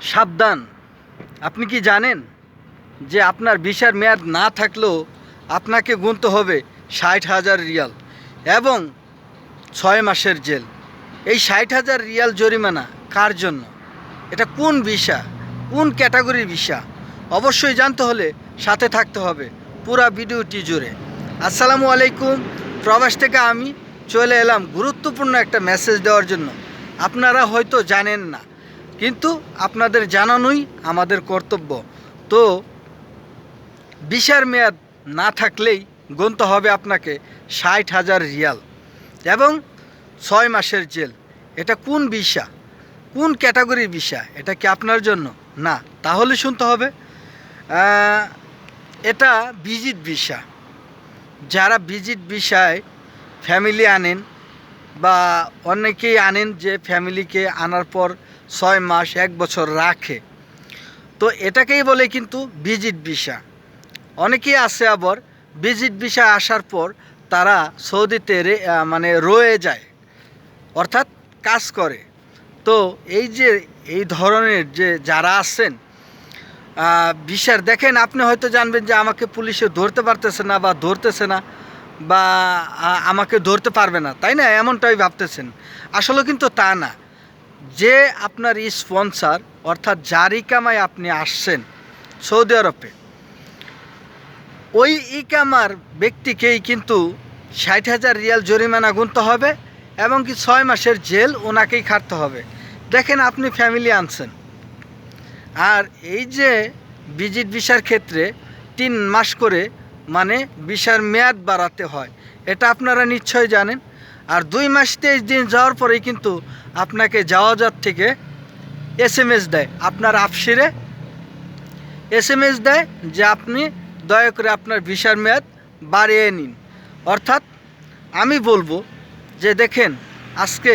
সাবধান। আপনি কি জানেন যে আপনার ভিসার মেয়াদ না থাকলেও আপনাকে গুনতে হবে ৬০,০০০ রিয়াল এবং ৬ মাসের জেল। এই ৬০,০০০ রিয়াল জরিমানা কার জন্য? এটা কোন ভিসা, কোন ক্যাটাগরির ভিসা? অবশ্যই জানতে হলে সাথে থাকতে হবে পুরা ভিডিওটি জুড়ে। আসসালামু আলাইকুম। প্রবাস থেকে আমি চলে এলাম গুরুত্বপূর্ণ একটা মেসেজ দেওয়ার জন্য। আপনারা হয়তো জানেন না, কিন্তু আপনাদের জানানোই আমাদের কর্তব্য। তো ভিসার মেয়াদ না থাকলেই গুনতে হবে আপনাকে ৬০,০০০ রিয়াল এবং ৬ মাসের জেল। এটা কোন ভিসা, কোন ক্যাটাগরির ভিসা? এটা কি আপনার জন্য? না, তাহলে শুনতে হবে। এটা ভিজিট ভিসা। যারা ভিজিট ভিসায় ফ্যামিলি আনেন বা অনেকেই আনেন যে ফ্যামিলিকে আনার পর ৬ মাস ১ বছর রাখে, তো এটাকেই বলে কিন্তু ভিজিট ভিসা। অনেকেই আছে আবার ভিজিট ভিসা আসার পর তারা সৌদিতে রয়ে যায়, অর্থাৎ কাজ করে। তো এই ধরনের যে যারা আছেন ভিসার, দেখেন আপনি হয়তো জানবেন যে আমাকে পুলিশে ধরতে পারতেছে না বা ধরতেছে না বা আমাকে ধরতে পারবে না, তাই না? এমনটাই ভাবতেছেন। আসলে কিন্তু তা না। যে আপনার স্পন্সর, অর্থাৎ যার ইকামায় আপনি আসছেন সৌদি আরবে, ওই ইকামার ব্যক্তিকেই কিন্তু ৬০,০০০ রিয়াল জরিমানা গুনতে হবে এবং কি ৬ মাসের জেল ওনাকেই খাটতে হবে। দেখেন আপনি ফ্যামিলি আনছেন, আর এই যে ভিজিট ভিসার ক্ষেত্রে ৩ মাস করে ভিসার মেয়াদ বাড়াতে হয়, এটা আপনারা নিশ্চয়ই জানেন। আর ২ মাস ২৩ দিন যাওয়ার পরেই কিন্তু আপনাকে যাওয়াজাত থেকে SMS দেয়, আপনার আফসিরে SMS দেয় যে আপনি দয়া করে আপনার ভিসার মেয়াদ বাড়িয়ে নিন। অর্থাৎ আমি বলবো যে দেখেন, আজকে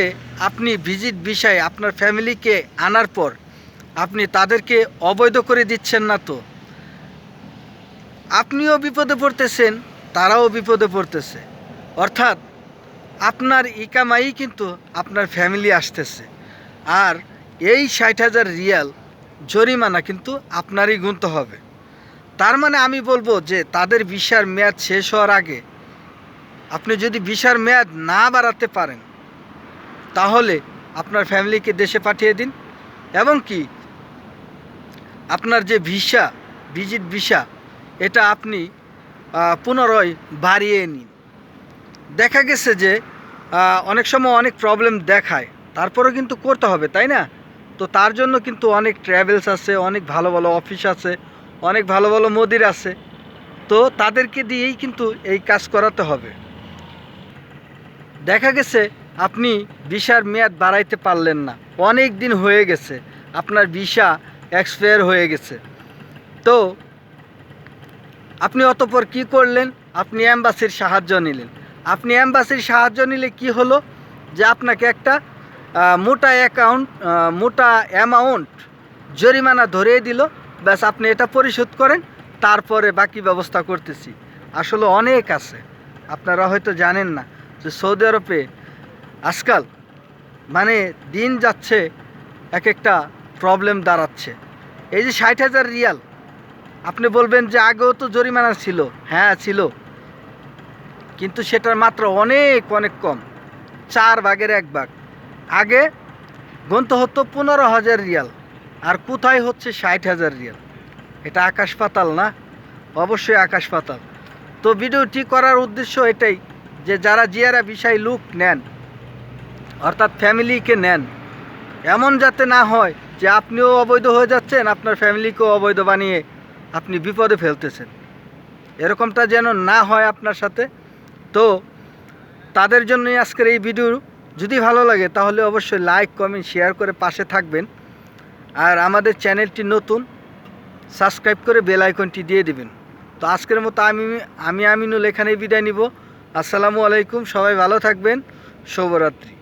আপনি ভিজিট ভিসায় আপনার ফ্যামিলিকে আনার পর আপনি তাদেরকে অবৈধ করে দিচ্ছেন না, তো আপনিও বিপদে পড়তেছেন, তারাও বিপদে পড়তেছে। অর্থাৎ আপনার ইকামাই কিন্তু আপনার ফ্যামিলি আসতেছে, আর এই ৬০,০০০ রিয়াল জরিমানা কিন্তু আপনারই গুনতে হবে। তার মানে আমি বলবো যে তাদের ভিসার মেয়াদ শেষ হওয়ার আগে আপনি যদি ভিসার মেয়াদ না বাড়াতে পারেন, তাহলে আপনার ফ্যামিলিকে দেশে পাঠিয়ে দিন এবং কি আপনার যে ভিসা, ভিজিট ভিসা, এটা আপনি পুনরায় বাড়িয়ে নিন। দেখা গেছে যে অনেক সময় অনেক প্রবলেম দেখায়, তারপরেও কিন্তু করতে হবে, তাই না? তো তার জন্য কিন্তু অনেক ট্রাভেলস আছে, অনেক ভালো ভালো অফিস আছে, অনেক ভালো ভালো মদির আছে, তো তাদেরকে দিয়েই কিন্তু এই কাজ করাতে হবে। দেখা গেছে আপনি ভিসার মেয়াদ বাড়াইতে পারলেন না, অনেক দিন হয়ে গেছে, আপনার ভিসা এক্সপায়ার হয়ে গেছে, তো আপনি অতঃপর কি করলেন? আপনি অ্যাম্বাসির সাহায্য নিলেন। আপনি অ্যাম্বাসির সাহায্য নিলে কি হলো যে আপনাকে একটা মোটা অ্যামাউন্ট জরিমানা ধরিয়ে দিল। ব্যাস, আপনি এটা পরিশোধ করেন, তারপরে বাকি ব্যবস্থা করতেছি। আসলে অনেক আছে, আপনারা হয়তো জানেন না যে সৌদি আরবে আজকাল দিন যাচ্ছে এক একটা প্রবলেম দাঁড়াচ্ছে। এই যে ৬০,০০০ রিয়াল, আপনি বলবেন যে আগেও তো জরিমানা ছিল। হ্যাঁ ছিল, কিন্তু সেটার মাত্রা অনেক অনেক কম, ৪ ভাগের ১ ভাগ। আগে গুনতে হতো ১৫,০০০ রিয়াল, আর কোথায় হচ্ছে ৬০,০০০ রিয়াল। এটা আকাশ পাতাল না? অবশ্যই আকাশ পাতাল। তো ভিডিওটি করার উদ্দেশ্য এটাই যে যারা জিয়ারা ভিসায় লোক নেন, অর্থাৎ ফ্যামিলিকে নেন, এমন যাতে না হয় যে আপনিও অবৈধ হয়ে যাচ্ছেন, আপনার ফ্যামিলিকেও অবৈধ বানিয়ে আপনি বিপদে ফেলতেছেন। এরকমটা যেন না হয় আপনার সাথে। তো তাদের জন্যই আজকের এই ভিডিও। যদি ভালো লাগে তাহলে অবশ্যই লাইক, কমেন্ট, শেয়ার করে পাশে থাকবেন। আর আমাদের চ্যানেলটি নতুন, সাবস্ক্রাইব করে বেল আইকনটি দিয়ে দিবেন। তো আজকের মতো আমি আমিনুল এখানেই বিদায় নিব। আসসালামু আলাইকুম, সবাই ভালো থাকবেন। শুভরাত্রি।